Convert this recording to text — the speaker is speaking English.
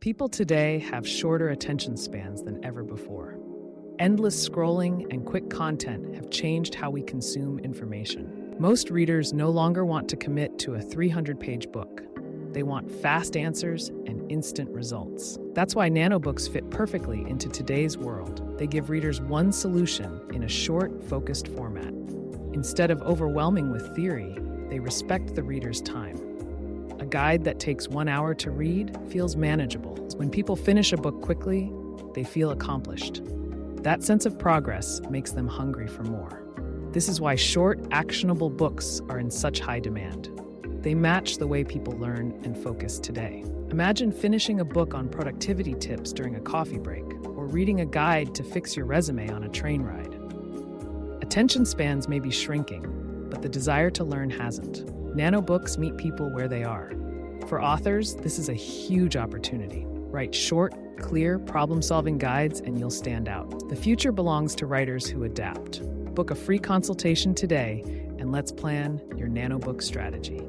People today have shorter attention spans than ever before. Endless scrolling and quick content have changed how we consume information. Most readers no longer want to commit to a 300-page book. They want fast answers and instant results. That's why Nano Books fit perfectly into today's world. They give readers one solution in a short, focused format. Instead of overwhelming with theory, they respect the reader's time. A guide that takes 1 hour to read feels manageable. When people finish a book quickly, they feel accomplished. That sense of progress makes them hungry for more. This is why short, actionable books are in such high demand. They match the way people learn and focus today. Imagine finishing a book on productivity tips during a coffee break, or reading a guide to fix your resume on a train ride. Attention spans may be shrinking, but the desire to learn hasn't. Nano Books meet people where they are. For authors, this is a huge opportunity. Write short, clear, problem-solving guides and you'll stand out. The future belongs to writers who adapt. Book a free consultation today and let's plan your Nano Book strategy.